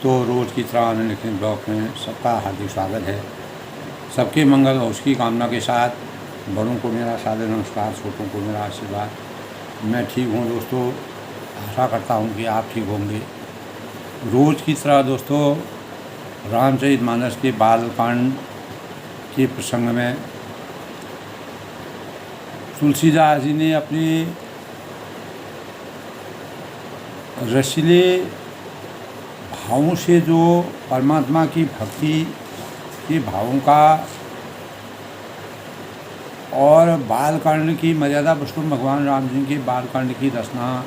दोस्तों, रोज़ की तरह निखिल ब्लॉग में सबका हार्दिक स्वागत है। सबके मंगल और उसकी कामना के साथ बड़ों को मेरा सादर नमस्कार, छोटों को मेरा आशीर्वाद। मैं ठीक हूँ दोस्तों, आशा करता हूँ कि आप ठीक होंगे। रोज़ की तरह दोस्तों, रामचरितमानस के बालकांड के प्रसंग में तुलसीदास जी ने अपने रसीले भावों से जो परमात्मा की भक्ति के भावों का और बालकांड की मर्यादा पुरुषोत्तम भगवान राम जी के बालकांड की रचना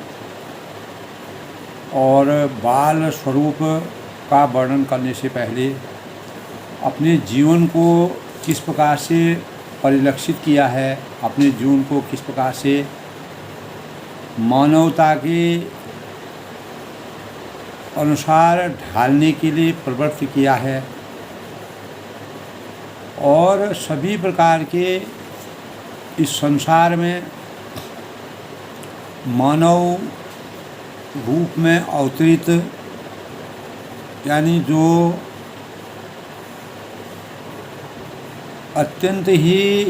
और बाल स्वरूप का वर्णन करने से पहले अपने जीवन को किस प्रकार से परिलक्षित किया है, अपने जीवन को किस प्रकार से मानवता के अनुसार ढालने के लिए प्रवृत्त किया है और सभी प्रकार के इस संसार में मानव रूप में अवतरित, यानी जो अत्यंत ही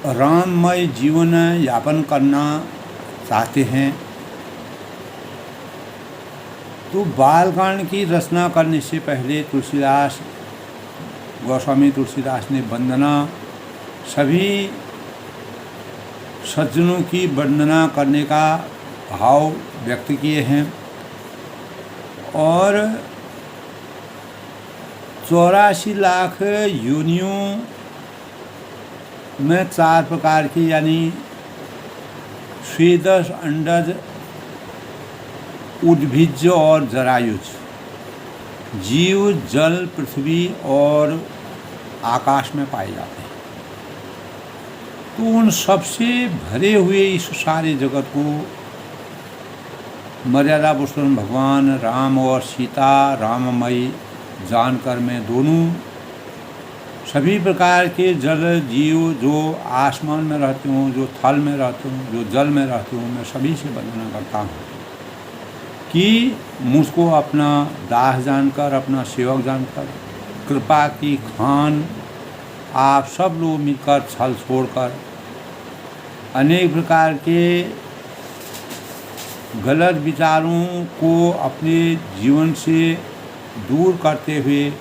राममय जीवन यापन करना चाहते हैं, तो बालकांड की रचना करने से पहले गोस्वामी तुलसीदास ने वंदना, सभी सज्जनों की वंदना करने का भाव व्यक्त किए हैं और 84 लाख योनियों में 4 प्रकार की, यानी स्वेदस, अंडज, उद्भिज और जरायुज जीव जल, पृथ्वी और आकाश में पाए जाते हैं। तो उन सबसे भरे हुए इस सारे जगत को मर्यादा पुरुषोत्तम भगवान राम और सीता राममयी जानकर मैं दोनों सभी प्रकार के जल जीव, जो आसमान में रहते हों, जो थल में रहते हों, जो जल में रहते हों, मैं सभी से वंदना करता हूँ कि मुझको अपना दास जानकर, अपना सेवक जानकर, कृपा की खान आप सब लोग मिलकर छल छोड़कर अनेक प्रकार के गलत विचारों को अपने जीवन से दूर करते हुए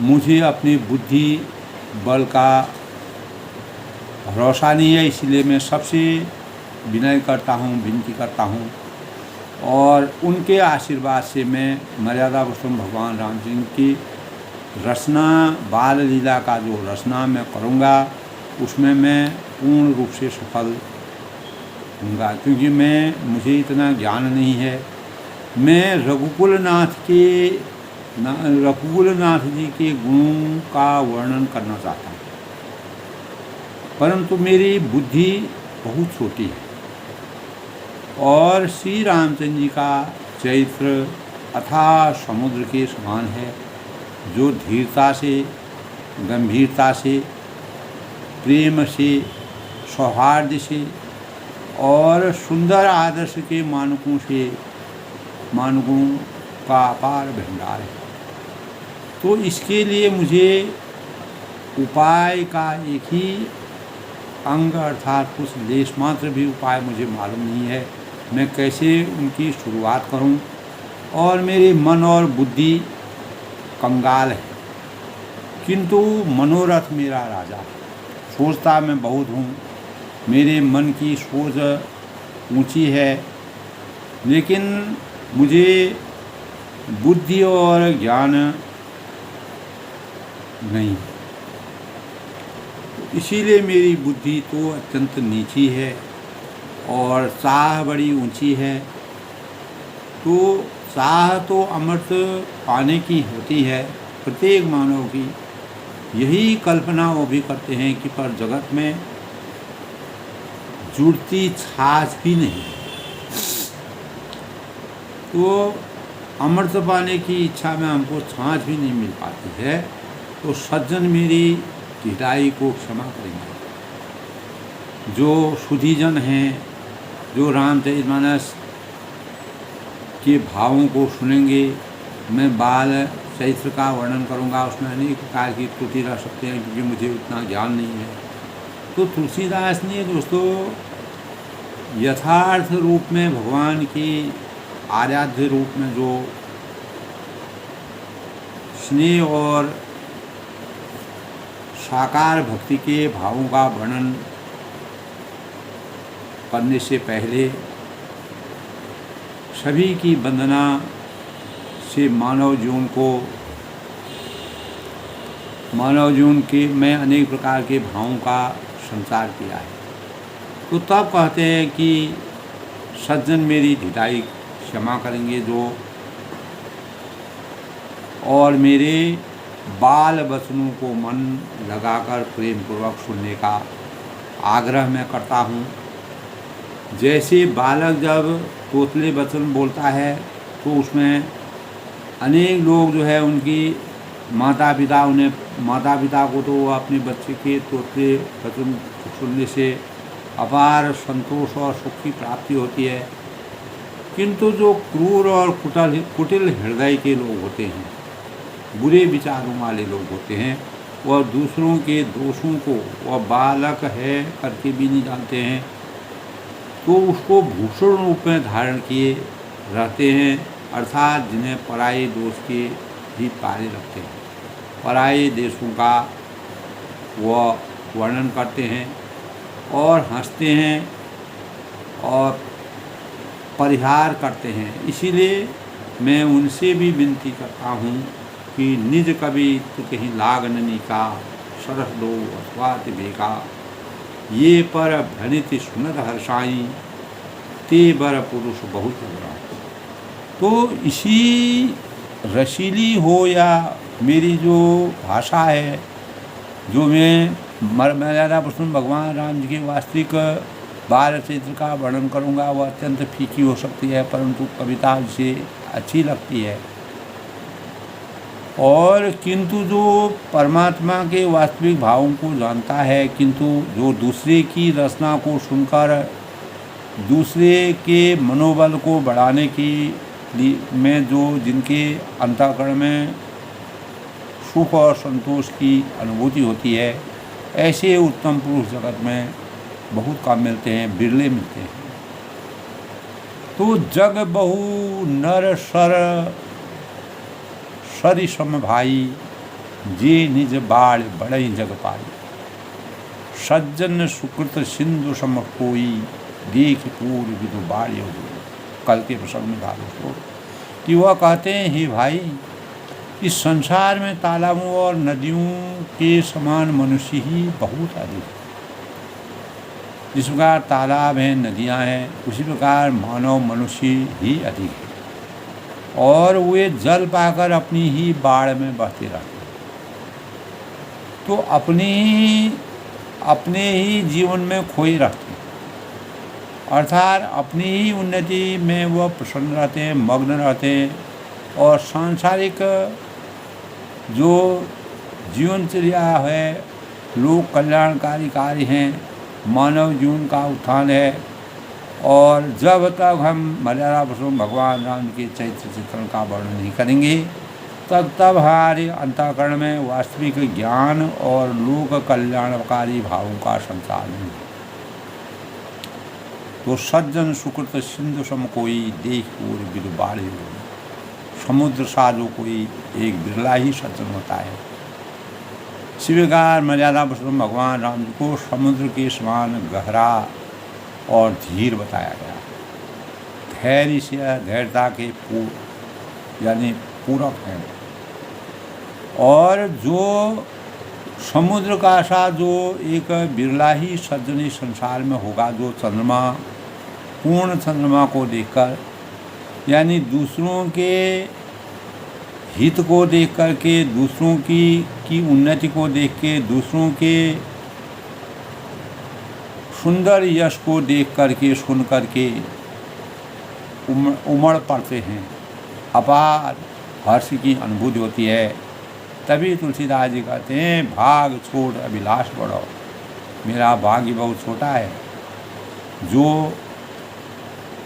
मुझे अपनी बुद्धि बल का भरोसा नहीं है, इसलिए मैं सबसे विनय करता हूँ, विनती करता हूँ और उनके आशीर्वाद से मैं मर्यादा पुरुषोत्तम भगवान राम जी की रचना, बाल लीला का जो रचना मैं करूँगा उसमें मैं पूर्ण रूप से सफल होऊंगा, क्योंकि मुझे इतना ज्ञान नहीं है। मैं रघुकुलनाथ जी के गुणों का वर्णन करना चाहता हूँ, परंतु मेरी बुद्धि बहुत छोटी है और श्री रामचंद्र जी का चरित्र अथाह समुद्र के समान है, जो धीरता से, गंभीरता से, प्रेम से, सौहार्द से और सुंदर आदर्श के मानकों का अपार भंडार है। तो इसके लिए मुझे उपाय का एक ही अंग अर्थात कुछ लेश मात्र भी उपाय मुझे मालूम नहीं है। मैं कैसे उनकी शुरुआत करूं और मेरे मन और बुद्धि कंगाल है, किंतु मनोरथ मेरा राजा है। सोचता मैं बहुत हूँ, मेरे मन की सोच ऊंची है, लेकिन मुझे बुद्धि और ज्ञान नहीं, इसीलिए मेरी बुद्धि तो अत्यंत नीची है और चाह बड़ी ऊंची है। तो चाह तो अमृत पाने की होती है प्रत्येक मानव की, यही कल्पना वो भी करते हैं कि पर जगत में जुड़ती छाछ भी नहीं, तो अमृत पाने की इच्छा में हमको छाछ भी नहीं मिल पाती है। तो सज्जन मेरी ढिलाई को क्षमा करेंगे, जो सुधीजन हैं, जो रामचरितमानस के भावों को सुनेंगे। मैं बाल चरित्र का वर्णन करूँगा, उसमें अनेक प्रकार की त्रुटि रह सकते हैं क्योंकि मुझे उतना ज्ञान नहीं है। तो तुलसीदास ने दोस्तों यथार्थ रूप में भगवान की आराध्य रूप में जो स्नेह और साकार भक्ति के भावों का वर्णन करने से पहले सभी की वंदना से मानव जीवन के में अनेक प्रकार के भावों का संचार किया है। तो तब कहते हैं कि सज्जन मेरी ढिठाई क्षमा करेंगे जो, और मेरे बाल वचनों को मन लगाकर प्रेम पूर्वक सुनने का आग्रह मैं करता हूँ। जैसे बालक जब तोतले वचन बोलता है तो उसमें अनेक लोग जो है उनकी माता पिता को तो वो अपने बच्चे के तोतले वचन सुनने से अपार संतोष और सुख की प्राप्ति होती है। किंतु जो क्रूर और कुटिल हृदय के लोग होते हैं, बुरे विचारों वाले लोग होते हैं, वह दूसरों के दोषों को वह बालक है करके भी नहीं जानते हैं, तो उसको भूषण रूप में धारण किए रहते हैं, अर्थात जिन्हें पराये दोष के भी पाले रखते हैं। पराये देशों का वह वर्णन करते हैं और हंसते हैं और परिहार करते हैं। इसीलिए मैं उनसे भी विनती करता हूँ कि निज कवि तो कहीं लागननी का सरस दो अथवात बेका, ये पर भनित सुनत हर्षाई ते बर पुरुष बहुत बड़ा। तो इसी रसीली हो या मेरी जो भाषा है, जो मैं मर्यादा पुरुषोत्तम भगवान राम जी के वास्तविक बाल चरित्र का वर्णन करूँगा, वह अत्यंत फीकी हो सकती है, परंतु कविता से अच्छी लगती है। और किंतु जो परमात्मा के वास्तविक भावों को जानता है, किंतु जो दूसरे की रचना को सुनकर दूसरे के मनोबल को बढ़ाने की में जो जिनके अंतःकरण में सुख और संतोष की अनुभूति होती है, ऐसे उत्तम पुरुष जगत में बहुत कम मिलते हैं, बिरले मिलते हैं। तो जग बहु नर सरि सम भाई, जे निज बाड़ बड़ई जग पाई। सज्जन सुकृत सिंधु सम कोई, देख पूर्व विदु बाड़ योगी। कल के प्रसंग में भागवत कि वह कहते हैं, हे भाई, इस संसार में तालाबों और नदियों के समान मनुष्य ही बहुत अधिक है। जिस प्रकार तालाब हैं, नदियां हैं, उसी प्रकार मानव मनुष्य ही अधिक है और वे जल पाकर अपनी ही बाढ़ में बहते रहते हैं। तो अपने ही जीवन में खोए रहते हैं, अर्थात अपनी ही उन्नति में वह प्रसन्न रहते हैं, मग्न रहते हैं, और सांसारिक जो जीवनचर्या है, लोक कल्याणकारी कार्य हैं, मानव जीवन का उत्थान है। और जब तक हम मर्यादा पुरुषोत्तम भगवान राम के चरित्र चित्रण का वर्णन नहीं करेंगे, तब हमारे अंतःकरण में वास्तविक ज्ञान और लोक कल्याणकारी भावों का संचार नहीं है। तो सज्जन सुकृत सिंधु सम कोई, देख पूर्व विदु बाढ़ योगी। समुद्र सा जो कोई एक बिरला ही सज्जन होता है। शिवगार मर्यादा पुरुषोत्तम भगवान राम जी को समुद्र के समान गहरा और धीर बताया गया। धैर्य से धैर्यता के यानी पूरक हैं। और जो समुद्र का सा जो एक बिरला ही सज्जन इस संसार में होगा, जो चंद्रमा, पूर्ण चंद्रमा को देखकर, यानी दूसरों के हित को देख कर के, दूसरों की उन्नति को देख के, दूसरों के सुंदर यश को देख कर के, सुन कर के उमड़ पड़ते हैं, अपार हर्ष की अनुभूति होती है। तभी तुलसीदास जी कहते हैं, भाग छोड़ अभिलाष बढ़ो। मेरा भाग्य बहुत छोटा है। जो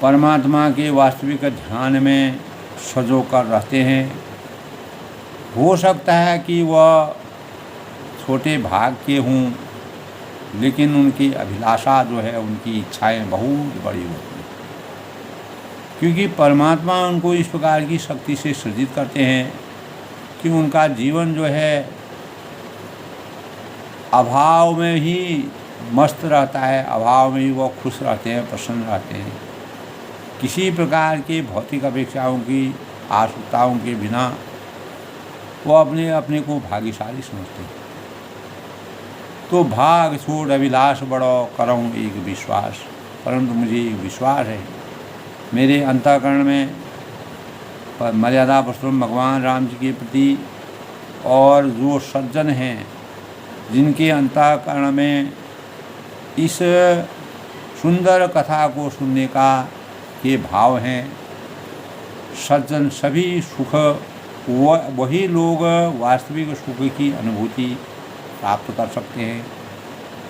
परमात्मा के वास्तविक ध्यान में सजो कर रहते हैं। हो सकता है कि वह छोटे भाग के हों, लेकिन उनकी अभिलाषा जो है, उनकी इच्छाएं बहुत बड़ी होती हैं, क्योंकि परमात्मा उनको इस प्रकार की शक्ति से सृजित करते हैं कि उनका जीवन जो है अभाव में ही मस्त रहता है, अभाव में ही वो खुश रहते हैं, प्रसन्न रहते हैं। किसी प्रकार के भौतिक अपेक्षाओं की, आसक्ताओं के बिना वो अपने अपने को भाग्यशाली समझते हैं। तो भाग छोड़ अभिलाष बड़ो, करऊँ एक विश्वास। परंतु मुझे एक विश्वास है, मेरे अंतःकरण में मर्यादा पुरुषोत्तम भगवान राम जी के प्रति और जो सज्जन हैं, जिनके अंतःकरण में इस सुंदर कथा को सुनने का के भाव हैं, सज्जन सभी सुख, वही लोग वास्तविक सुख की अनुभूति प्राप्त कर सकते हैं।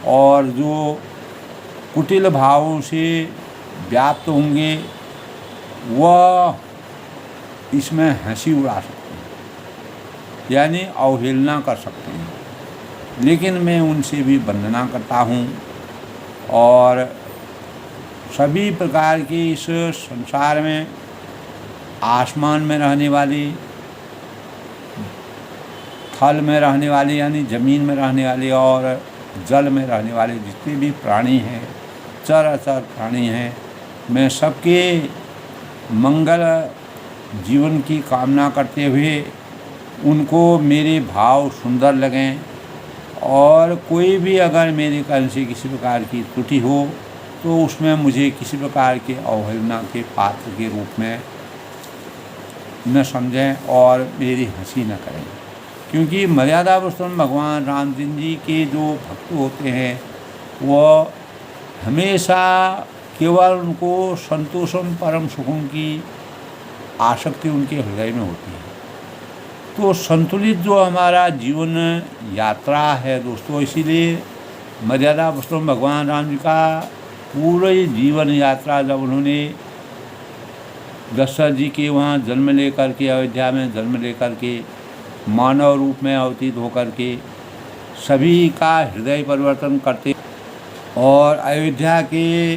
और जो कुटिल भावों से व्याप्त होंगे वह इसमें हंसी उड़ा सकते हैं, यानी अवहेलना कर सकते हैं। लेकिन मैं उनसे भी वंदना करता हूँ और सभी प्रकार के इस संसार में आसमान में रहने वाली, थल में रहने वाले यानी ज़मीन में रहने वाले और जल में रहने वाले जितने भी प्राणी हैं, चराचर प्राणी हैं, मैं सबके मंगल जीवन की कामना करते हुए उनको मेरे भाव सुंदर लगें और कोई भी अगर मेरे कारण से किसी प्रकार की त्रुटि हो तो उसमें मुझे किसी प्रकार के अवहेलना के पात्र के रूप में न समझें और मेरी हंसी न करें। क्योंकि मर्यादा पुरुषोत्तम भगवान रामचंद्र जी के जो भक्त होते हैं वो हमेशा केवल उनको संतोषम परम सुखों की आसक्ति उनके हृदय में होती है। तो संतुलित जो हमारा जीवन यात्रा है दोस्तों, इसीलिए मर्यादा पुरुषोत्तम भगवान राम जी का पूरी जीवन यात्रा जब उन्होंने दशरथ जी के वहाँ जन्म लेकर के, अयोध्या में जन्म लेकर के, मानव रूप में अवतीत होकर के सभी का हृदय परिवर्तन करते और अयोध्या के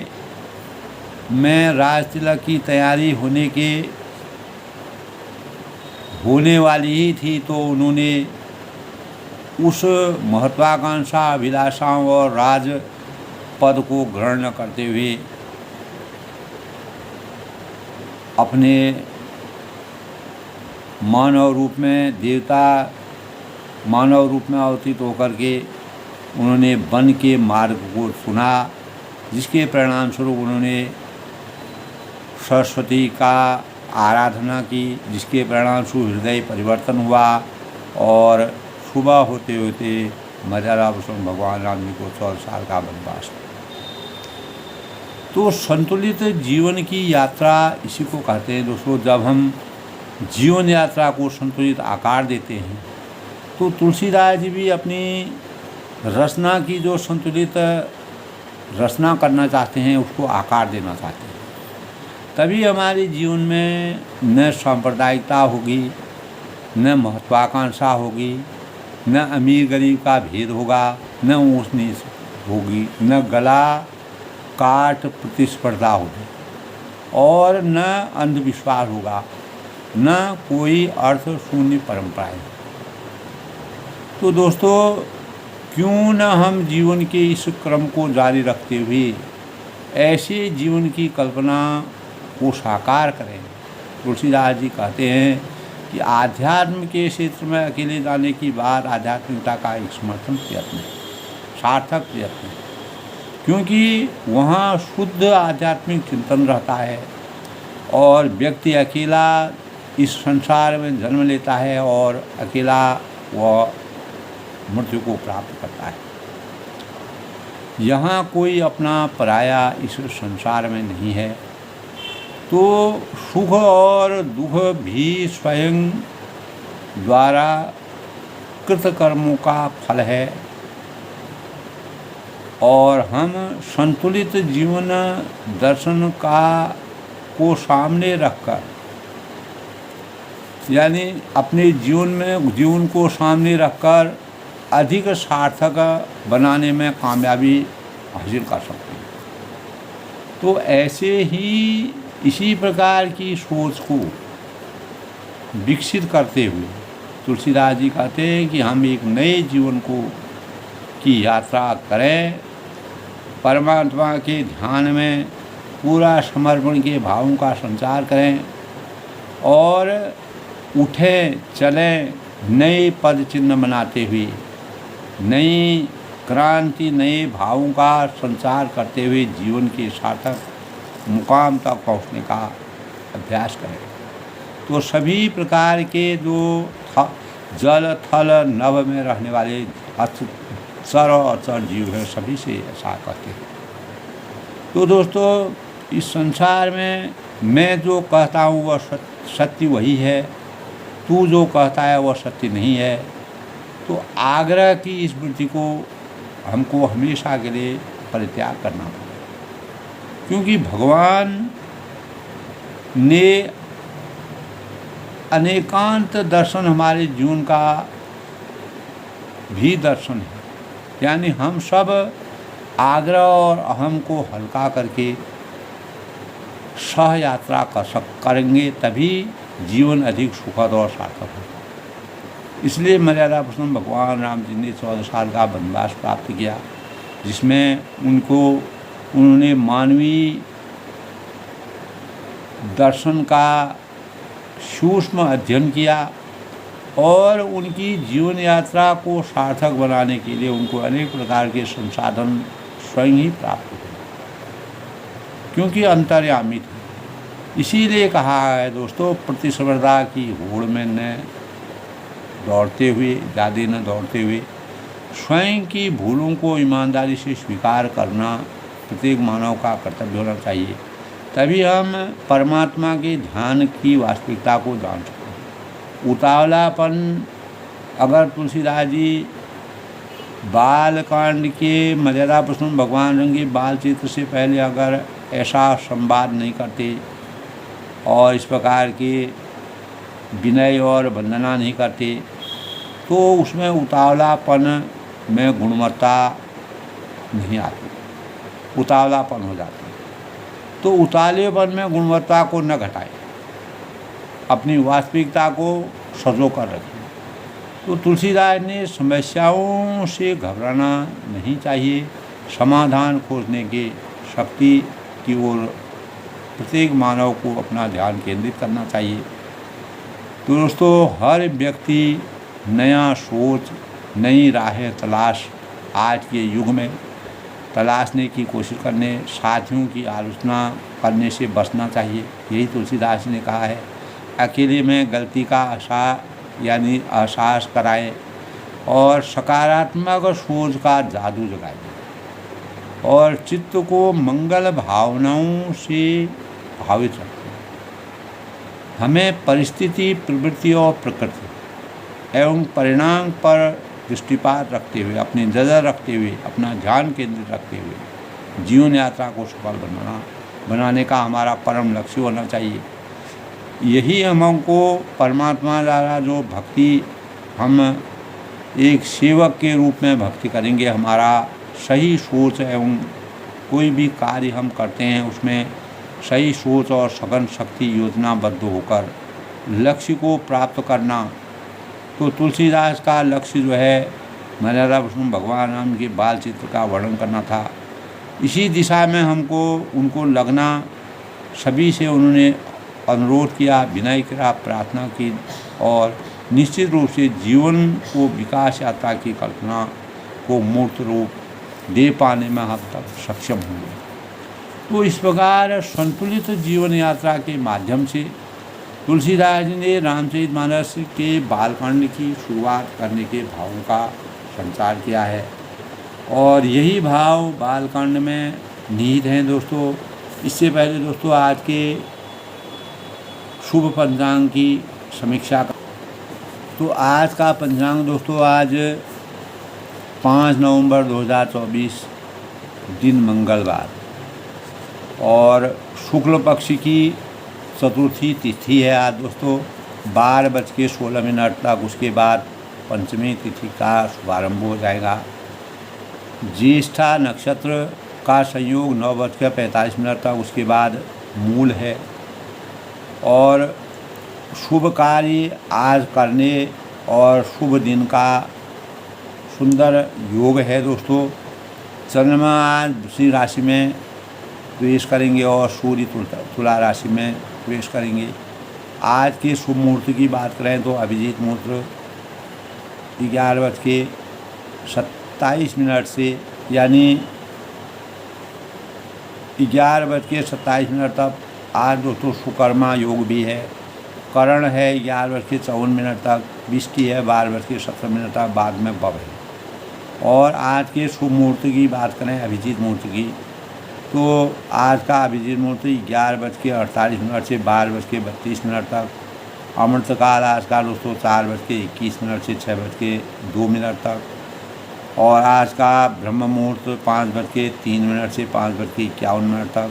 में राज तिलक की तैयारी होने वाली ही थी, तो उन्होंने उस महत्वाकांक्षा, अभिलाषाओं और राज पद को ग्रहण न करते हुए अपने मानव रूप में, देवता मानव रूप में अवतीत होकर के उन्होंने वन के मार्ग को चुना, जिसके परिणाम स्वरूप उन्होंने सरस्वती का आराधना की, जिसके परिणाम स्वरूप हृदय परिवर्तन हुआ और सुबह होते होते मर्यादा पुरुषोत्तम भगवान राम जी को 14 साल का वनवास। तो संतुलित जीवन की यात्रा इसी को कहते हैं दोस्तों। जब हम जीवन यात्रा को संतुलित आकार देते हैं तो तुलसीदास जी भी अपनी रचना की जो संतुलित रचना करना चाहते हैं उसको आकार देना चाहते हैं। तभी हमारे जीवन में न सांप्रदायिकता होगी, न महत्वाकांक्षा होगी, न अमीर गरीब का भेद होगा, न ऊंच नीच होगी, न गला काट प्रतिस्पर्धा होगी और न अंधविश्वास होगा, न कोई अर्थ शून्य परंपराएं। तो दोस्तों, क्यों न हम जीवन के इस क्रम को जारी रखते हुए ऐसे जीवन की कल्पना को साकार करें। तुलसीदास जी कहते हैं कि आध्यात्म के क्षेत्र में अकेले जाने की बात आध्यात्मिकता का एक समर्थन प्रयत्न है, सार्थक प्रयत्न है, क्योंकि वहाँ शुद्ध आध्यात्मिक चिंतन रहता है और व्यक्ति अकेला इस संसार में जन्म लेता है और अकेला वह मृत्यु को प्राप्त करता है। यहाँ कोई अपना पराया इस संसार में नहीं है। तो सुख और दुख भी स्वयं द्वारा कृत कर्मों का फल है और हम संतुलित जीवन दर्शन का को सामने रखकर, यानी अपने जीवन को सामने रखकर अधिक सार्थक बनाने में कामयाबी हासिल कर सकते हैं। तो ऐसे ही इसी प्रकार की सोच को विकसित करते हुए तुलसीदास जी कहते हैं कि हम एक नए जीवन की यात्रा करें, परमात्मा के ध्यान में पूरा समर्पण के भावों का संचार करें और उठें चलें नए पद चिन्ह बनाते हुए, नई क्रांति, नए भावों का संचार करते हुए जीवन के सार्थक मुकाम तक पहुंचने का अभ्यास करें। तो सभी प्रकार के जो जल थल नभ में रहने वाले चर और अचर जीव हैं, सभी से ऐसा कहते हैं। तो दोस्तों, इस संसार में मैं जो कहता हूँ वह सत्य वही है, तू जो कहता है वह सत्य नहीं है। तो आग्रह की इस वृत्ति को हमको हमेशा के लिए परित्याग करना पड़ेगा, क्योंकि भगवान ने अनेकांत दर्शन हमारे जीवन का भी दर्शन है। यानी हम सब आग्रह और अहम को हल्का करके सह यात्रा करेंगे, तभी जीवन अधिक सुखद और सार्थक होगा। इसलिए मर्यादा पुरुषोत्तम भगवान राम जी ने 14 साल का वनवास प्राप्त किया, जिसमें उन्होंने मानवीय दर्शन का सूक्ष्म अध्ययन किया और उनकी जीवन यात्रा को सार्थक बनाने के लिए उनको अनेक प्रकार के संसाधन स्वयं ही प्राप्त हुए, क्योंकि अंतर्यामी थे। इसीलिए कहा है दोस्तों, प्रतिस्पर्धा की होड़ में न दौड़ते हुए, ज़्यादा न दौड़ते हुए, स्वयं की भूलों को ईमानदारी से स्वीकार करना प्रत्येक मानव का कर्तव्य होना चाहिए। तभी हम परमात्मा के ध्यान की वास्तविकता को जान सकते हैं। उतावलापन, अगर तुलसीदास जी बालकांड के मर्यादा पुरुषोत्तम भगवान रंगे बाल चित्र से पहले अगर ऐसा संवाद नहीं करते और इस प्रकार के विनय और वंदना नहीं करते, तो उसमें उतावलापन में गुणवत्ता नहीं आती, उतावलापन हो जाता है। तो उतावलेपन में गुणवत्ता को न घटाएं, अपनी वास्तविकता को सजो कर रखें। तो तुलसीदास ने समस्याओं से घबराना नहीं चाहिए, समाधान खोजने की शक्ति की ओर प्रत्येक मानव को अपना ध्यान केंद्रित करना चाहिए। तो दोस्तों, हर व्यक्ति नया सोच, नई राहें तलाश आज के युग में तलाशने की कोशिश करने, साथियों की आलोचना करने से बचना चाहिए। यही तुलसीदास ने कहा है, अकेले में गलती का एहसास कराएं और सकारात्मक सोच का जादू जगाएं और चित्त को मंगल भावनाओं से भावित रखें। हमें परिस्थिति, प्रवृत्ति और प्रकृति एवं परिणाम पर दृष्टिपात रखते हुए, अपनी नज़र रखते हुए, अपना ध्यान केंद्रित रखते हुए जीवन यात्रा को सफल बनाने का हमारा परम लक्ष्य होना चाहिए। यही हमको परमात्मा द्वारा जो भक्ति, हम एक सेवक के रूप में भक्ति करेंगे, हमारा सही सोच एवं कोई भी कार्य हम करते हैं उसमें सही सोच और सघन शक्ति योजनाबद्ध होकर लक्ष्य को प्राप्त करना। तो तुलसीदास का लक्ष्य जो है मर्यादा पुरुषोत्तम भगवान राम के बाल चित्र का वर्णन करना था। इसी दिशा में हमको उनको लगना, सभी से उन्होंने अनुरोध किया, विनय करा, प्रार्थना की और निश्चित रूप से जीवन को विकास यात्रा की कल्पना को मूर्त रूप दे पाने में हम तक सक्षम होंगे। तो इस प्रकार संतुलित जीवन यात्रा के माध्यम से तुलसीदास जी ने रामचरितमानस के बालकांड की शुरुआत करने के भावों का संचार किया है और यही भाव बालकांड में निहित हैं दोस्तों। इससे पहले दोस्तों आज के शुभ पंचांग की समीक्षा का, तो आज का पंचांग दोस्तों, आज 5 नवंबर 2024 दिन मंगलवार और शुक्ल पक्ष की चतुर्थी तिथि है आज दोस्तों 12:16 तक। उसके बाद पंचमी तिथि का शुभारंभ हो जाएगा। ज्येष्ठा नक्षत्र का संयोग 9:45 तक। उसके बाद मूल है और शुभ कार्य आज करने और शुभ दिन का सुंदर योग है दोस्तों। चंद्रमा आज वृश्चिक राशि में प्रवेश करेंगे और सूर्य तुला राशि में प्रवेश करेंगे। आज के शुभ मुहूर्त की बात करें तो अभिजीत मुहूर्त 11:27 से यानी 11:27 तक। आज दोस्तों सुकर्मा योग भी है। करण है 11:54 तक। विष्टि है 12:17 तक। बाद में बव है। और आज के शुभ मुहूर्त की बात करें अभिजीत मुहूर्त की तो आज का अभिजीत मुहूर्त 11:48 से 12:32 तक। अमृतकाल आज का दोस्तों 4:21 से 6:02 तक। और आज का ब्रह्म मुहूर्त 5:03 से 5:51 तक।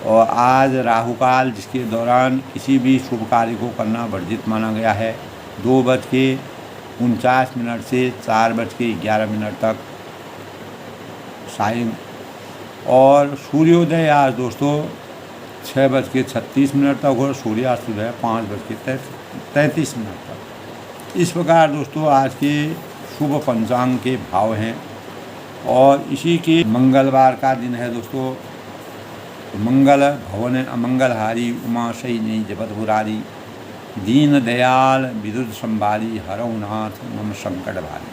और आज राहु काल जिसके दौरान किसी भी शुभ कार्य को करना वर्जित माना गया है 2:49 से 4:11 तक सायं। और सूर्योदय आज दोस्तों 6:36 तक और सूर्यास्त है 5:33 तक। इस प्रकार दोस्तों आज के शुभ पंचांग के भाव हैं। और इसी के मंगलवार का दिन है दोस्तों। मंगल भवन अमंगलहारी उमा सही जपत पुरारी दीन दयाल विद्युत संभारी हरौ नाथ मम संकट भारी।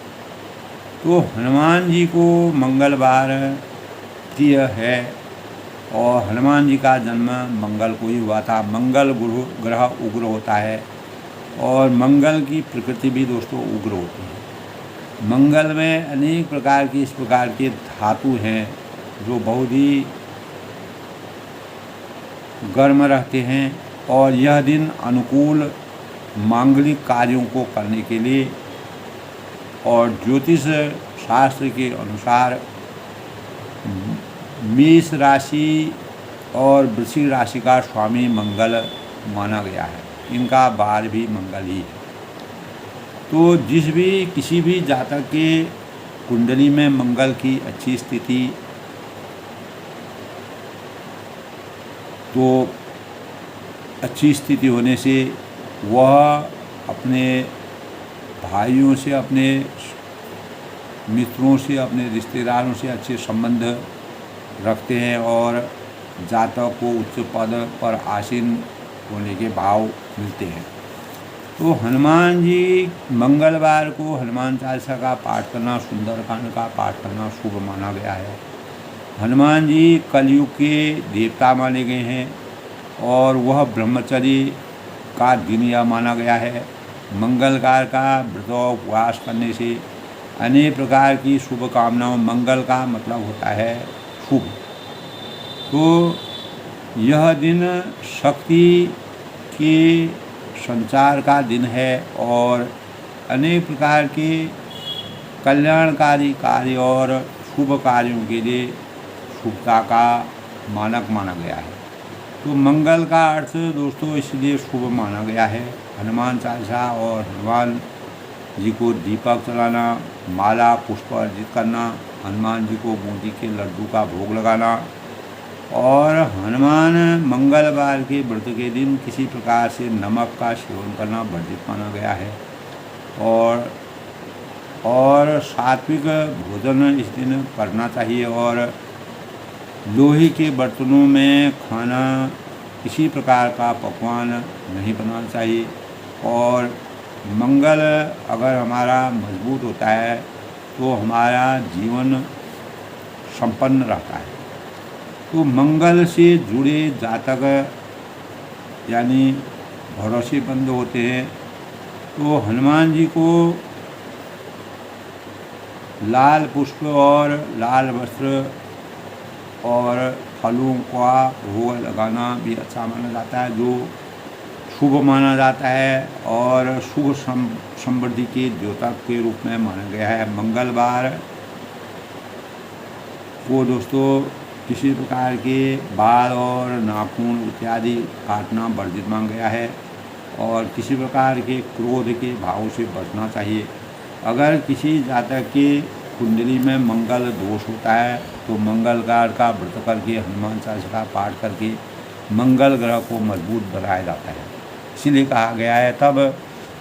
तो हनुमान जी को मंगलवार प्रिय है और हनुमान जी का जन्म मंगल को ही हुआ था। मंगल गुरु ग्रह उग्र होता है और मंगल की प्रकृति भी दोस्तों उग्र होती है। मंगल में अनेक प्रकार की इस प्रकार के धातु हैं जो बहुत ही गर्म रहते हैं। और यह दिन अनुकूल मांगलिक कार्यों को करने के लिए और ज्योतिष शास्त्र के अनुसार मेष राशि और वृश्चिक राशि का स्वामी मंगल माना गया है। इनका वार भी मंगल ही है। तो किसी भी जातक के कुंडली में मंगल की अच्छी स्थिति तो अच्छी स्थिति होने से वह अपने भाइयों से अपने मित्रों से अपने रिश्तेदारों से अच्छे संबंध रखते हैं और जातक को उच्च पद पर आसीन होने के भाव मिलते हैं। तो हनुमान जी मंगलवार को हनुमान चालीसा का पाठ करना सुंदरकांड का पाठ करना शुभ माना गया है। हनुमान जी कलयुग के देवता माने गए हैं और वह ब्रह्मचर्य का दिन यह माना गया है। मंगलकार का व्रत उपवास करने से अनेक प्रकार की शुभ कामनाओं मंगल का मतलब होता है शुभ। तो यह दिन शक्ति के संचार का दिन है और अनेक प्रकार के कल्याणकारी कार्य और शुभ कार्यों के लिए शुभता का मानक माना गया है। तो मंगल का अर्थ दोस्तों इसलिए शुभ माना गया है। हनुमान चालीसा और हनुमान जी को दीपक जलाना, माला पुष्प अर्जित करना, हनुमान जी को बूंदी के लड्डू का भोग लगाना और हनुमान मंगलवार के व्रत के दिन किसी प्रकार से नमक का सेवन करना वर्जित माना गया है। और सात्विक भोजन इस दिन करना चाहिए और लोहे के बर्तनों में खाना किसी प्रकार का पकवान नहीं बनाना चाहिए। और मंगल अगर हमारा मजबूत होता है तो हमारा जीवन संपन्न रहता है। तो मंगल से जुड़े जातक यानी भरोसेमंद होते हैं। तो हनुमान जी को लाल पुष्प और लाल वस्त्र और फलों का भोग लगाना भी अच्छा माना जाता है, जो शुभ माना जाता है और शुभ समृद्धि के द्योतक के रूप में माना गया है। मंगलवार को दोस्तों किसी प्रकार के बाल और नाखून इत्यादि काटना वर्जित मांगा गया है और किसी प्रकार के क्रोध के भाव से बचना चाहिए। अगर किसी जातक के कुंडली में मंगल दोष होता है तो मंगलकार का व्रत करके हनुमान चालीसा का पाठ करके मंगल ग्रह को मजबूत बनाया जाता है। इसीलिए कहा गया है, तब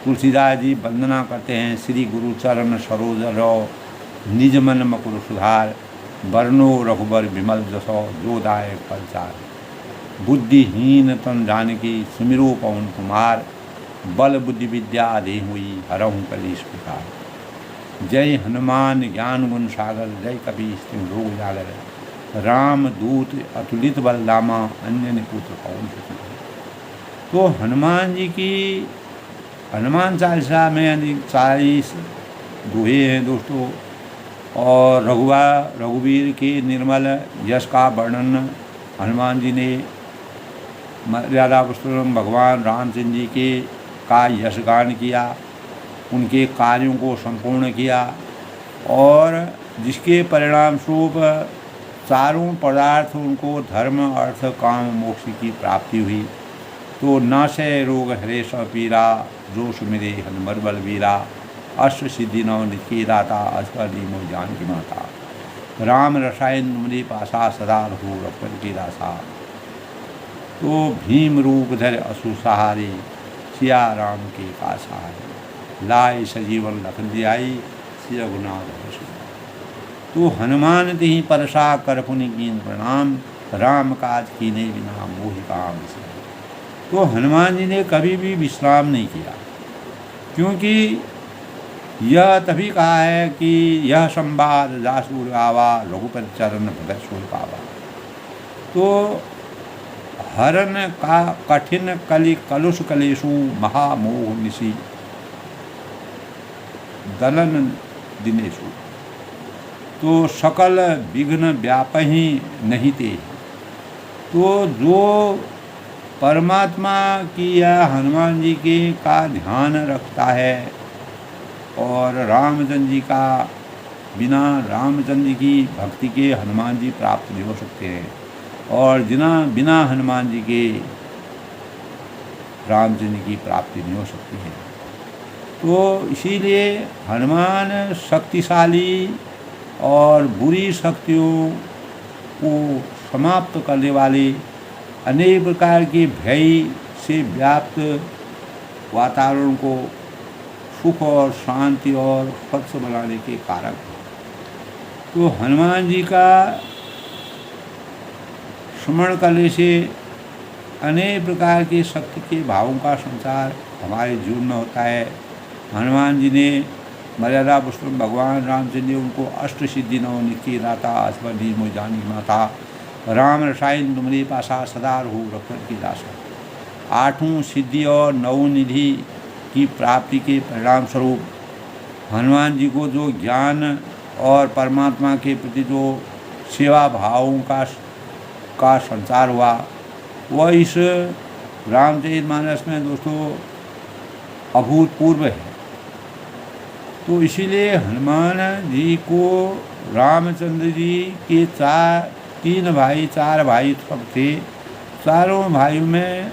तुलसीदास जी वंदना करते हैं, श्री गुरु चरण सरोज रो निज मन मकुर सुधार, वर्णो रघुबर विमल जसो जो दायक पलचार, बुद्धिहीन तन जानकी सुमिरो पवन कुमार, बल बुद्धि विद्या दे हुई हरहु कलेश प्रकार, जय हनुमान ज्ञान गुण सागर, जय कपीस तिम लोक जागर, राम दूत अतुलित बल दामा, अन्य पुत्र पवन सुत। तो हनुमान जी की हनुमान चालीसा में 40 दोहे हैं दोस्तों, और रघुवीर के निर्मल यश का वर्णन हनुमान जी ने मर्यादा पुरुषोत्तम भगवान रामचंद्र जी के का यशगान किया, उनके कार्यों को संपूर्ण किया और जिसके परिणाम स्वरूप चारों पदार्थ उनको धर्म अर्थ काम मोक्ष की प्राप्ति हुई। तो नाशय रोग हरे स पीरा, जो सुमिरे हनुमत बलवीरा, अष्ट सिद्धि नव नित्य दाता, अस्पर नीमो जानकी माता, राम रसायन मुनि पासा, सदा रघु रघुपति की दासा। तो भीम रूप धर असु सहारे, सिया राम के का सहारे, लाए सजीवन लखन दियाई, सिय रघुनाथ हर्षि। तो हनुमान तिहि परसा कर पुनि कीन प्रणाम, राम काज कीने बिना मोहि काम विश्राम। तो हनुमान जी ने कभी भी विश्राम नहीं किया, क्योंकि यह तभी कहा है कि यह संवाद जासूर आवा, रघुपति चरण भगत सुर पावा। तो हरण का कठिन कलि कलुष कलेशु, महामोह निशि दलन दिनेशु। तो सकल विघ्न व्यापहि नहीं ते। तो जो परमात्मा की या हनुमान जी के का ध्यान रखता है और रामचंद्र जी का बिना रामचंद्र जी की भक्ति के हनुमान जी प्राप्त नहीं हो सकते हैं, और बिना हनुमान जी के रामचंद्र की प्राप्ति नहीं हो सकती है। तो इसीलिए हनुमान शक्तिशाली और बुरी शक्तियों को समाप्त करने वाले, अनेक प्रकार के भय से व्याप्त वातावरण को सुख और शांति और स्वच्छ बनाने के कारक। तो हनुमान जी का स्मरण करने से अनेक प्रकार के शक्ति के भावों का संचार हमारे जीवन में होता है। हनुमान जी ने मर्यादा पुरुषोत्तम भगवान रामचंद्र जी उनको अष्ट सिद्धि नव नित्य दाता, अस्पर नीमो जानकी माता, राम रसायन तुमरे पासा, सदा रघु रघुपति की दासा। 8 सिद्धि और 9 निधि की प्राप्ति के परिणाम स्वरूप हनुमान जी को जो ज्ञान और परमात्मा के प्रति जो सेवा भावों का संचार हुआ, वह इस रामचरितमानस में दोस्तों अभूतपूर्व है। तो इसीलिए हनुमान जी को रामचंद्र जी के 4 भाई सब थे। चारों भाइयों में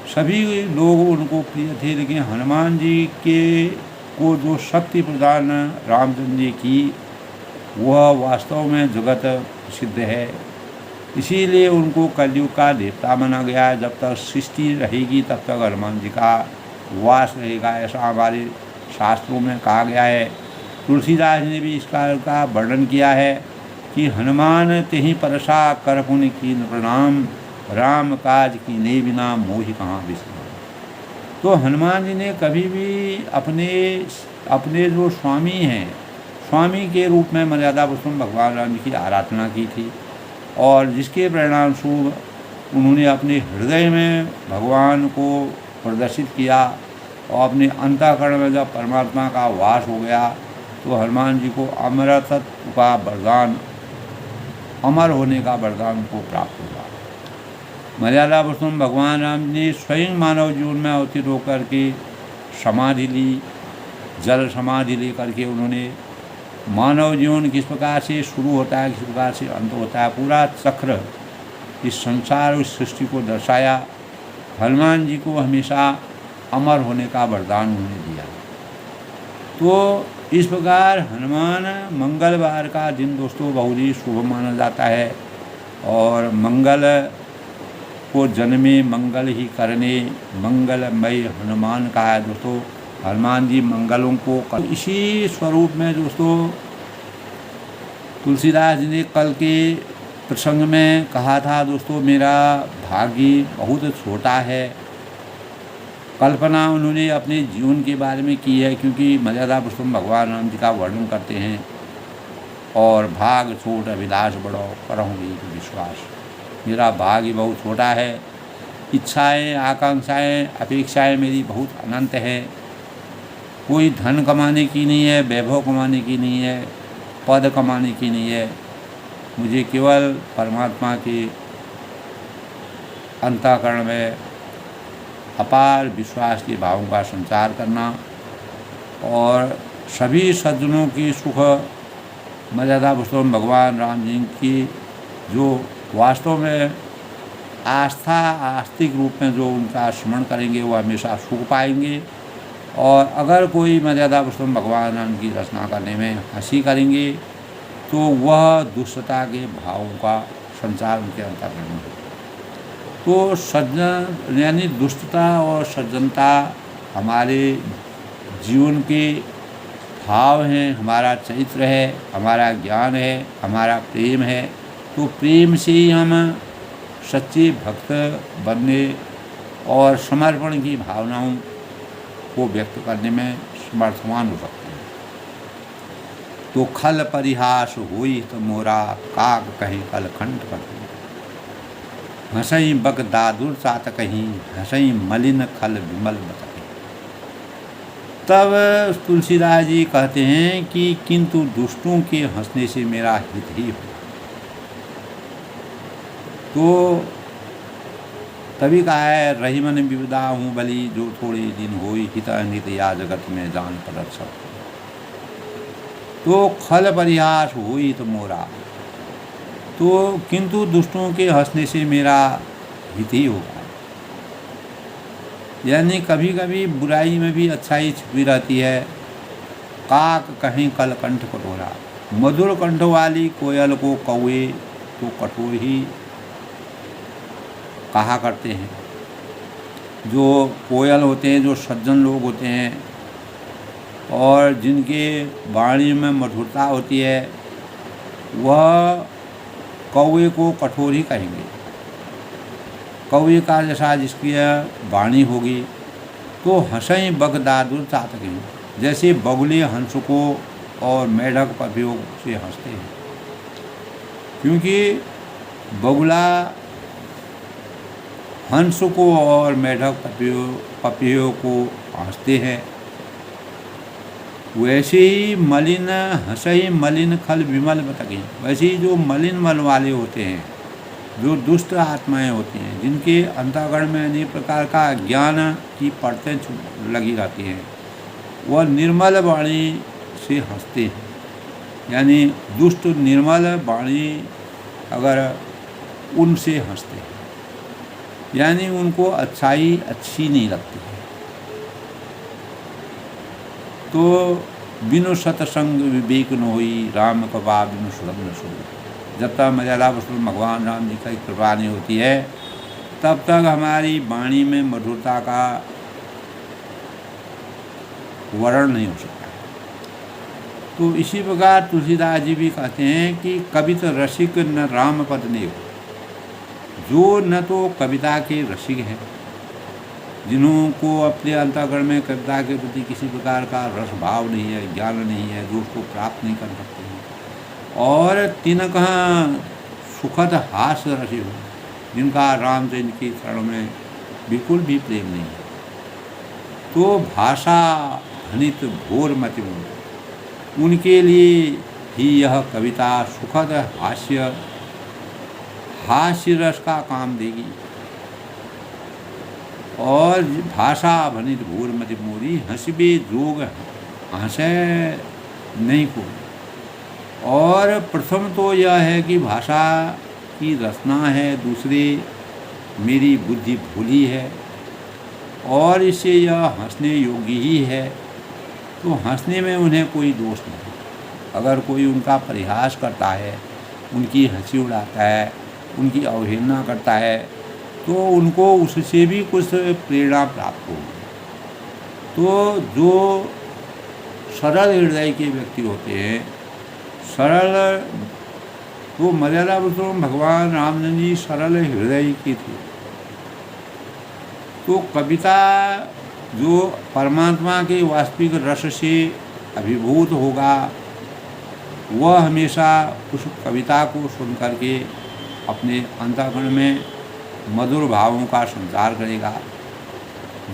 सभी लोग उनको प्रिय थे, लेकिन हनुमान जी को जो शक्ति प्रदान रामचंद्र जी की, वह वास्तव में जगत प्रसिद्ध है। इसीलिए उनको कलयुग का देवता माना गया है। जब तक सृष्टि रहेगी तब तक हनुमान जी का वास रहेगा, ऐसा हमारे शास्त्रों में कहा गया है। तुलसीदास ने भी इस कार्य का वर्णन किया है कि हनुमान तेहि परसा कर पुनि कीन प्रणाम, राम काज कीने बिना मोहि कहाँ विश्राम। तो हनुमान जी ने कभी भी अपने जो स्वामी हैं, स्वामी के रूप में मर्यादा पुरुषोत्तम भगवान राम जी की आराधना की थी, और जिसके परिणाम स्वरूप उन्होंने अपने हृदय में भगवान को प्रदर्शित किया, और अपने अंतःकरण में जब परमात्मा का वास हो गया तो हनुमान जी को अमरत्व का वरदान, अमर होने का वरदान को प्राप्त हुआ। मर्यादा पुरुषोत्तम भगवान राम ने स्वयं मानव जीवन में अवतीर्ण होकर के समाधि ली, जल समाधि लेकर के उन्होंने मानव जीवन किस प्रकार से शुरू होता है, किस प्रकार से अंत होता है, पूरा चक्र इस संसार और इस सृष्टि को दर्शाया। हनुमान जी को हमेशा अमर होने का वरदान उन्होंने दिया। तो इस प्रकार हनुमान मंगलवार का दिन दोस्तों बहुत ही शुभ माना जाता है, और मंगल को जन्मे मंगल ही करने मंगलमय हनुमान का है दोस्तों। हनुमान जी मंगलों को इसी स्वरूप में दोस्तों तुलसीदास जी ने कल के प्रसंग में कहा था दोस्तों, मेरा भाग्य बहुत छोटा है। कल्पना उन्होंने अपने जीवन के बारे में की है, क्योंकि मर्यादा पुरुषोत्तम भगवान राम जी का वर्णन करते हैं, और भाग छोट अभिलाष बढ़ो करहूँ विश्वास। मेरा भाग्य बहुत छोटा है, इच्छाएं, आकांक्षाएं, अपेक्षाएं मेरी बहुत अनंत हैं। कोई धन कमाने की नहीं है, वैभव कमाने की नहीं है, पद कमाने की नहीं है। मुझे केवल परमात्मा के अंतःकरण में अपार विश्वास के भावों का संचार करना, और सभी सज्जनों की सुख मर्यादा पुरुषोत्तम भगवान राम जी की जो वास्तव में आस्तिक रूप में जो उनका स्मरण करेंगे वो हमेशा सुख पाएंगे। और अगर कोई मर्यादा पुरुषोत्तम भगवान राम की रचना करने में हंसी करेंगे तो वह दुष्टता के भावों का संचार उनके अंतर्गत में। तो सज्जन यानी दुष्टता और सज्जनता हमारे जीवन के भाव हैं, हमारा चरित्र है, हमारा ज्ञान है, हमारा प्रेम है। तो प्रेम से ही हम सच्चे भक्त बनने और समर्पण की भावनाओं को व्यक्त करने में समर्थवान हो सकते हैं। तो खल परिहास होई तो मोरा काग कहीं कल खंड कर हंसई बक दादुर चात कहीं हंसई मलिन खल विमल बता। तब तुलसीदास जी कहते हैं कि किंतु दुष्टों के हंसने से मेरा हित ही हो। तो तभी कहा है रही मन विविधा हूँ बली जो थोड़े दिन होई हित अनित या जगत में जान पड़त सब। तो खल परिहास हुई तो मोरा, तो किंतु दुष्टों के हंसने से मेरा हित ही होगा। यानी कभी कभी बुराई में भी अच्छाई छिपी रहती है। काक कहीं कल कंठ कटोरा, मधुर कंठ वाली कोयल को कौवे तो कठोर ही कहा करते हैं। जो कोयल होते हैं, जो सज्जन लोग होते हैं और जिनके वाणी में मधुरता होती है, वह कौवे को कठोर ही कहेंगे। कौवे का जैसा जिसकी वाणी होगी तो हंसई बगदादुर चातक, जैसे बगुले हंस को और मेढक पपियों से हंसते हैं। क्योंकि बगुला हंस को और मेढक पपियों को हंसते हैं, वैसे ही मलिन हंसई मलिन खल विमल बतके, वैसे ही जो मलिन मल वाले होते हैं, जो दुष्ट आत्माएं होती हैं, जिनके अंतःकरण में अनेक प्रकार का ज्ञान की परतें लगी रहती हैं, वह निर्मल वाणी से हंसते हैं। यानी दुष्ट निर्मल वाणी अगर उनसे हंसते हैं, यानी उनको अच्छाई अच्छी नहीं लगती है। तो बिनु सतसंग विवेक न होई राम कबा बिनु सुलभ न सो। जब तक मर्यादा पुरुषोत्तम भगवान राम जी की कृपा नहीं होती है, तब तक हमारी वाणी में मधुरता का वर्ण नहीं हो सकता। तो इसी प्रकार तुलसीदास जी भी कहते हैं कि कवित रसिक न राम पद ने हो। जो न तो कविता के रसिक हैं, जिन्होंको अपने अंतःकरण में कविता के प्रति किसी प्रकार का रस भाव नहीं है, ज्ञान नहीं है, जो उसको प्राप्त नहीं कर सकते हैं, और तिनक सुखद हास्य रसी हो, जिनका रामचंद्र के चरणों में बिल्कुल भी प्रेम नहीं है। तो भाषा धनित घोर मति मूल, उनके लिए ही यह कविता सुखद हास्य रस का काम देगी। और भाषा भनित घोर मति मोरी, हंसबे जोग हंसे नहीं को, और प्रथम तो यह है कि भाषा की रचना है, दूसरी मेरी बुद्धि भोली है, और इससे यह हंसने योग्य ही है। तो हंसने में उन्हें कोई दोष नहीं। अगर कोई उनका परिहास करता है, उनकी हंसी उड़ाता है, उनकी अवहेलना करता है, तो उनको उससे भी कुछ प्रेरणा प्राप्त होगी। तो जो सरल हृदय के व्यक्ति होते हैं, सरल, वो मर्यादा पुरुषोत्तम भगवान रामचंद्र जी सरल हृदय की थे। तो कविता जो परमात्मा के वास्तविक रस से अभिभूत होगा, वह हमेशा उस कविता को सुन करके अपने अंतःकरण में मधुर भावों का संचार करेगा।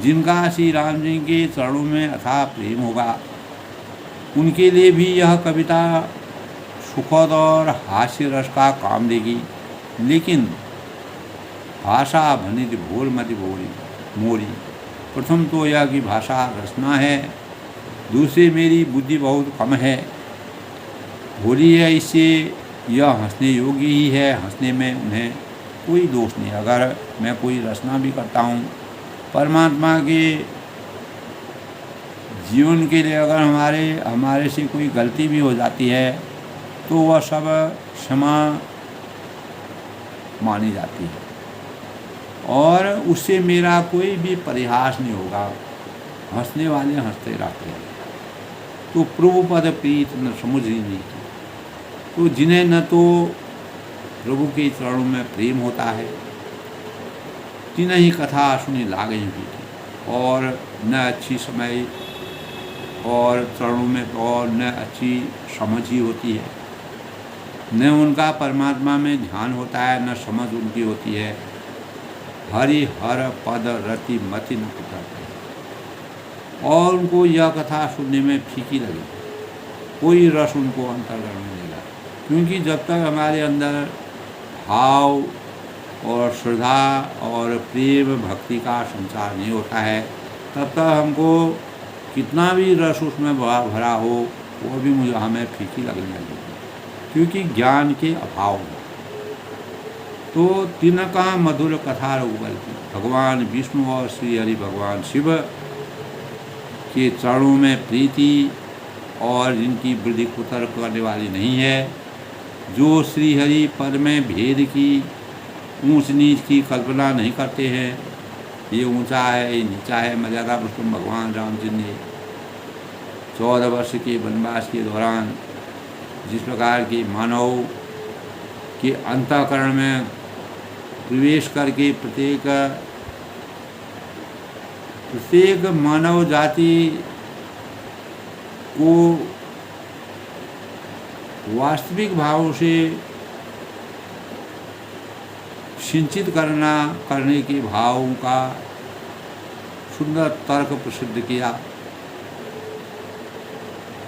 जिनका श्री राम जी के चरणों में अथाह प्रेम होगा, उनके लिए भी यह कविता सुखद और हास्य रस का काम देगी। लेकिन भाषा भनित भोर मति भोरी मोरी। प्रथम तो यह कि भाषा रचना है, दूसरी मेरी बुद्धि बहुत कम है, भोली है, इससे यह हंसने योग्य ही है। हंसने में उन्हें कोई दोष नहीं। अगर मैं कोई रचना भी करता हूँ परमात्मा के जीवन के लिए, अगर हमारे से कोई गलती भी हो जाती है तो वह सब क्षमा मानी जाती है, और उससे मेरा कोई भी परिहास नहीं होगा। हंसने वाले हंसते रहते हैं। तो प्रभु पद प्रीत न समुझ ही नहीं की। तो जिन्हें न तो प्रभु के चरणों में प्रेम होता है, जिन्हें ही कथा सुनी लागे भी, और न अच्छी समय और चरणों में और न अच्छी समझ ही होती है, न उनका परमात्मा में ध्यान होता है, न समझ उनकी होती है। हरि हर पद रति मति न पुकारते, और उनको यह कथा सुनने में फीकी लगे, कोई रस उनको अंतर्गत में लेगा। क्योंकि जब तक हमारे अंदर भाव और श्रद्धा और प्रेम भक्ति का संचार नहीं होता है, तब तक हमको कितना भी रस उसमें भरा हो, वो भी मुझे हमें फीकी लगने लगेगी, क्योंकि ज्ञान के अभाव में। तो तिनका मधुर कथा रघुबर की, भगवान विष्णु और श्री हरि भगवान शिव के चरणों में प्रीति, और जिनकी वृद्धि कुतर करने वाली नहीं है, जो श्री हरि पद में भेद की ऊंच नीच की कल्पना नहीं करते हैं, ये ऊंचा है ये नीचा है। मर्यादा पुरुषोत्तम भगवान रामचंद्र ने 14 वर्ष के वनवास के दौरान जिस प्रकार के मानव के अंतःकरण में प्रवेश करके प्रत्येक मानव जाति को वास्तविक भाव से सिंचित करने के भावों का सुंदर तर्क प्रसिद्ध किया,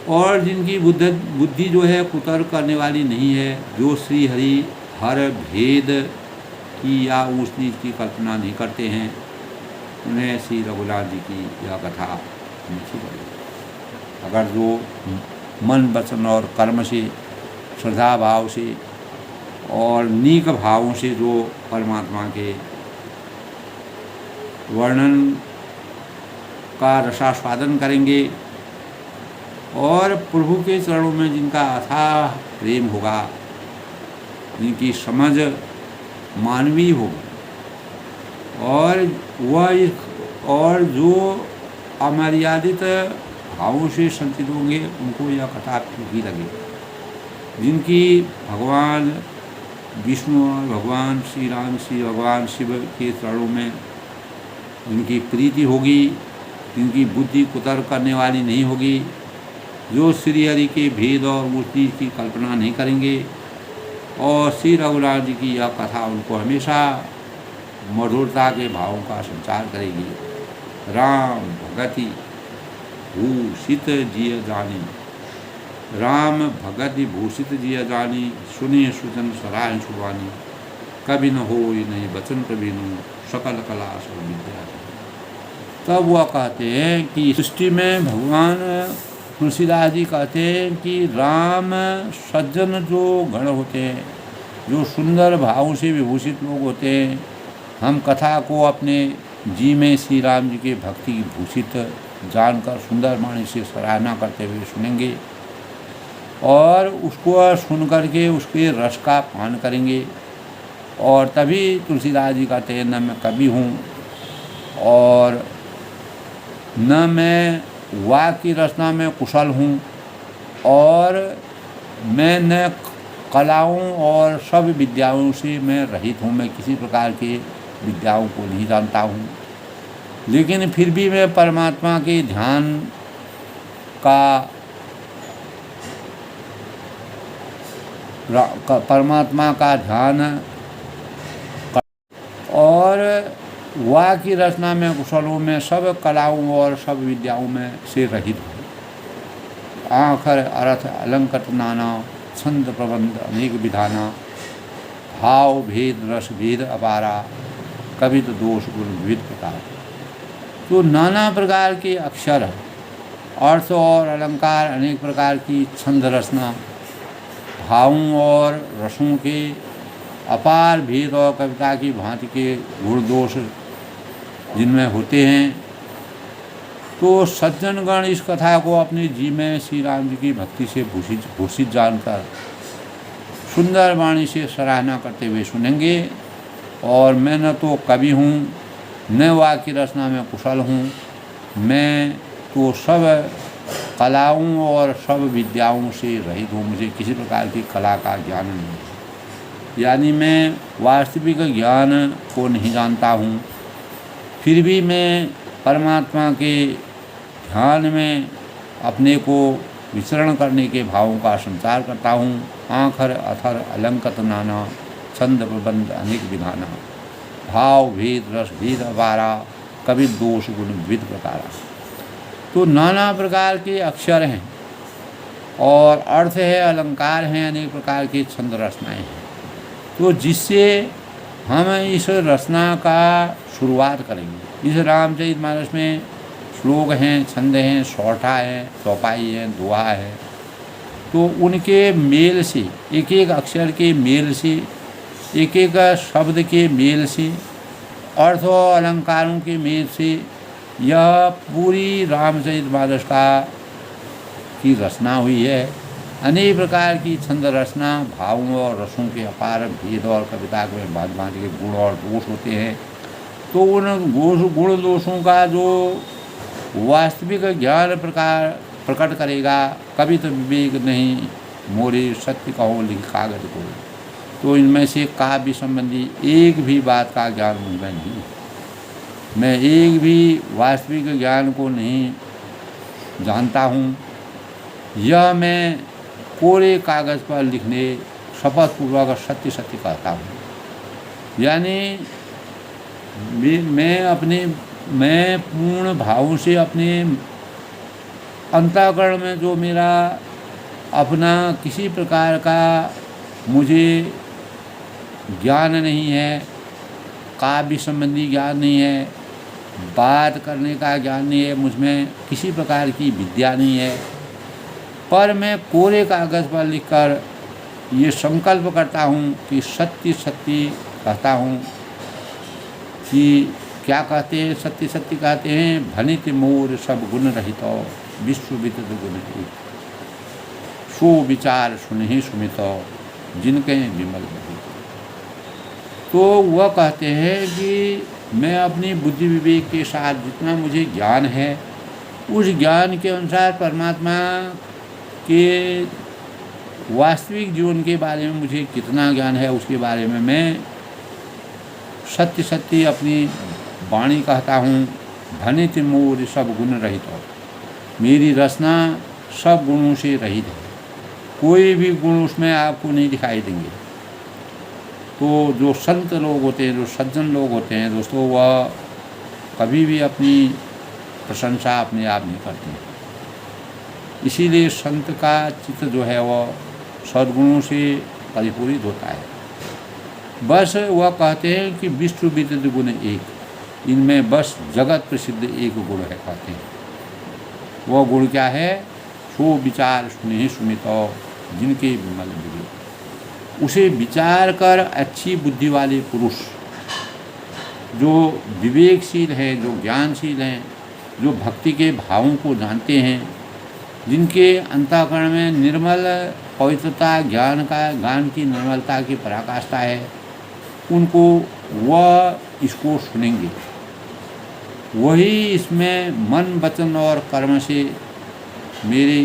और जिनकी बुद्धि जो है कुतर्क करने वाली नहीं है, जो श्री हरि हर भेद की या ऊंच नीच की कल्पना नहीं करते हैं, उन्हें श्री रघुनाथ जी की यह कथा मीठी लगेगी। अगर जो मन वचन और कर्म से, श्रद्धा भाव से और नीक भावों से जो परमात्मा के वर्णन का रसास्वादन करेंगे, और प्रभु के चरणों में जिनका अथाह प्रेम होगा, जिनकी समझ मानवीय होगी, और जो अमर्यादित भावों से संचित होंगे, उनको यह कथा फीकी लगेगी। जिनकी भगवान विष्णु और भगवान श्री राम, श्री भगवान शिव के चरणों में जिनकी प्रीति होगी, जिनकी बुद्धि कुतर्क करने वाली नहीं होगी, जो श्री हरि के भेद और मूर्ति की कल्पना नहीं करेंगे, और श्री रघुनाथ जी की यह कथा उनको हमेशा मधुरता के भावों का संचार करेगी। राम भगति भूषित जिय जानी, राम भगति भूषित जिय जानी, सुने सुजन सराय सुबानी, कभी न हो नहीं बचन प्रवीणु, सकल कला सब विद्या। तब वह कहते हैं कि सृष्टि में भगवान तुलसीदास जी कहते हैं कि राम सज्जन जो गण होते हैं, जो सुंदर भावों से विभूषित लोग होते हैं, हम कथा को अपने जी में श्री राम जी के भक्ति भूषित जानकर सुंदर वाणी से सराहना करते हुए सुनेंगे और उसको सुन करके उसके रस का पान करेंगे। और तभी तुलसीदास जी कहते हैं, न मैं कवि हूँ और न मैं वाक्य की रचना में कुशल हूँ और मैं न कलाओं और सब विद्याओं से मैं रहित हूँ, मैं किसी प्रकार के विद्याओं को नहीं जानता हूँ, लेकिन फिर भी मैं परमात्मा के ध्यान का परमात्मा का ध्यान और वाक्य की रचना में कुशल हूँ, मैं सब कलाओं और सब विद्याओं में से रहित हूँ। आखर अर्थ अलंकृत नाना, छंद प्रबंध अनेक विधाना, भाव भेद रस भेद अपारा, कवित दोष गुण विविध प्रकार। तो नाना प्रकार के अक्षर, अर्थ और अलंकार, अनेक प्रकार की छंद रचना, भावों और रसों के अपार भेद और कविता की भांति के गुण दोष जिनमें होते हैं, तो सज्जनगण इस कथा को अपने जी में श्री राम जी की भक्ति से भूषित जानकर सुंदर वाणी से सराहना करते हुए सुनेंगे। और मैं न तो कवि हूँ, न वाक्य रचना में कुशल हूँ, मैं तो सब कलाओं और सब विद्याओं से रहित हूँ, मुझे किसी प्रकार की कला का ज्ञान नहीं है, यानी मैं वास्तविक ज्ञान को नहीं जानता हूँ, फिर भी मैं परमात्मा के ध्यान में अपने को विचरण करने के भावों का संचार करता हूँ। आखर अथर अलंकृत नाना, छंद प्रबंध अनेक विधाना, भाव भेद रस भेद अपारा, कवि दोष गुण विविध प्रकारा। तो नाना प्रकार के अक्षर हैं और अर्थ है, अलंकार हैं, अनेक प्रकार की छंद रचनाएं हैं, तो जिससे हम इस रचना का शुरुआत करेंगे। इस रामचरितमानस में श्लोक हैं, छंद हैं, सौठा है, चौपाई है, दोहा है, तो उनके मेल से, एक एक अक्षर के मेल से, एक एक शब्द के मेल से, अर्थ और अलंकारों के मेल से यह पूरी रामचरितमानस की रचना हुई है। अनेक प्रकार की छंद रचना, भावों और रसों के अपार भेद और कविता में भांति भांति के गुण और दोष होते हैं, तो उन गुण दोषों का जो वास्तविक ज्ञान प्रकट करेगा, कभी तो विवेक नहीं मोरे सत्य कहो लिख कागज को, तो इनमें से काव्य संबंधी एक भी बात का ज्ञान मुझमें नहीं है, मैं एक भी वास्तविक ज्ञान को नहीं जानता हूँ। यह मैं कोरे कागज़ पर लिखने शपथ पूर्वक सत्य सत्य कहता हूँ, यानी मैं पूर्ण भावों से अपने अंतःकरण में जो मेरा अपना किसी प्रकार का मुझे ज्ञान नहीं है, काव्य संबंधी ज्ञान नहीं है, बात करने का ज्ञान नहीं है, मुझमें किसी प्रकार की विद्या नहीं है, पर मैं कोरे कागज़ पर लिखकर ये संकल्प करता हूँ कि सत्य सत्य कहता हूँ। कि क्या कहते हैं? सत्य सत्य कहते हैं, भनित मोर सब गुण रहित विश्व विदित गुण एक, सो विचार सुनहि सुमित जिनके विमल रहित। तो वह कहते हैं कि मैं अपनी बुद्धि विवेक के साथ जितना मुझे ज्ञान है, उस ज्ञान के अनुसार परमात्मा के वास्तविक जीवन के बारे में मुझे कितना ज्ञान है, उसके बारे में मैं सत्य सत्य अपनी वाणी कहता हूँ। भनित मोर सब गुण रहित हो, मेरी रचना सब गुणों से रहित है, कोई भी गुण उसमें आपको नहीं दिखाई देंगे। तो जो संत लोग होते हैं, जो सज्जन लोग होते हैं दोस्तों, वह कभी भी अपनी प्रशंसा अपने आप नहीं करते हैं। इसीलिए संत का चित्त जो है वह सद्गुणों से परिपूरित होता है। बस वह कहते हैं कि विश्व विदित गुण एक, इनमें बस जगत प्रसिद्ध एक गुण है, कहते हैं। वह गुण क्या है? सो विचार सुने सुमित जिनके विमल विवेक। उसे विचार कर अच्छी बुद्धि वाले पुरुष जो विवेकशील हैं, जो ज्ञानशील हैं, जो भक्ति के भावों को जानते हैं, जिनके अंतःकरण में निर्मल पवित्रता, ज्ञान की निर्मलता की पराकाष्ठा है, उनको वह इसको सुनेंगे। वही इसमें मन वचन और कर्म से मेरे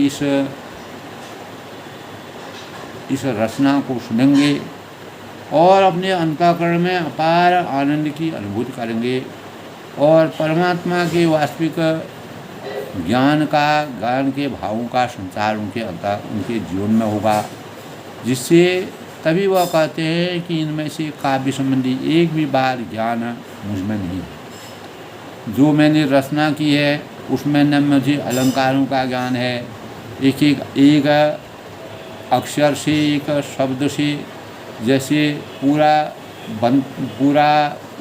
इस रचना को सुनेंगे और अपने अंतःकरण में अपार आनंद की अनुभूति करेंगे और परमात्मा के वास्तविक ज्ञान के भावों का संचार उनके जीवन में होगा, जिससे तभी वह कहते हैं कि इनमें से काव्य संबंधी एक भी बार ज्ञान मुझमें नहीं है। जो मैंने रचना की है उसमें न मुझे अलंकारों का ज्ञान है, एक अक्षर से, एक शब्द से जैसे पूरा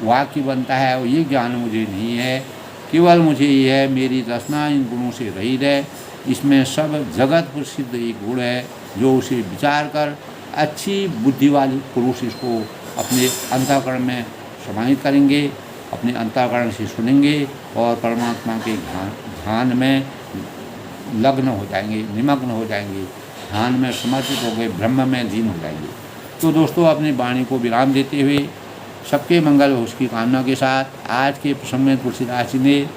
वाक्य बनता है, और ये ज्ञान मुझे नहीं है। केवल मुझे ये है मेरी रचना इन गुणों से रहित है। इसमें सब जगत प्रसिद्ध एक गुण है जो उसे विचार कर अच्छी बुद्धि वाले पुरुष इसको अपने अंतःकरण में समाहित करेंगे, अपने अंतःकरण से सुनेंगे और परमात्मा के ध्यान में लग्न हो जाएंगे, निमग्न हो जाएंगे, ध्यान में समर्पित हो गए, ब्रह्म में लीन हो जाएंगे। तो दोस्तों, अपनी वाणी को विराम देते हुए सबके मंगल हो उसकी कामना के साथ आज के प्रसंग में तुलसीदास जी ने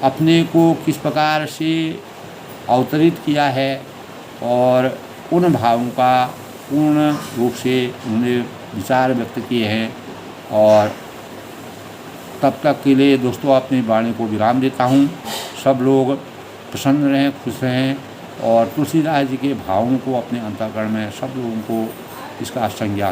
अपने को किस प्रकार से अवतरित किया है और उन भावों का पूर्ण रूप से उन्होंने विचार व्यक्त किए हैं। और तब तक के लिए दोस्तों अपनी वाणी को विराम देता हूँ। सब लोग प्रसन्न रहें, खुश रहें और तुलसीदास जी के भावों को अपने अंतःकरण में सब लोगों को इसका संज्ञान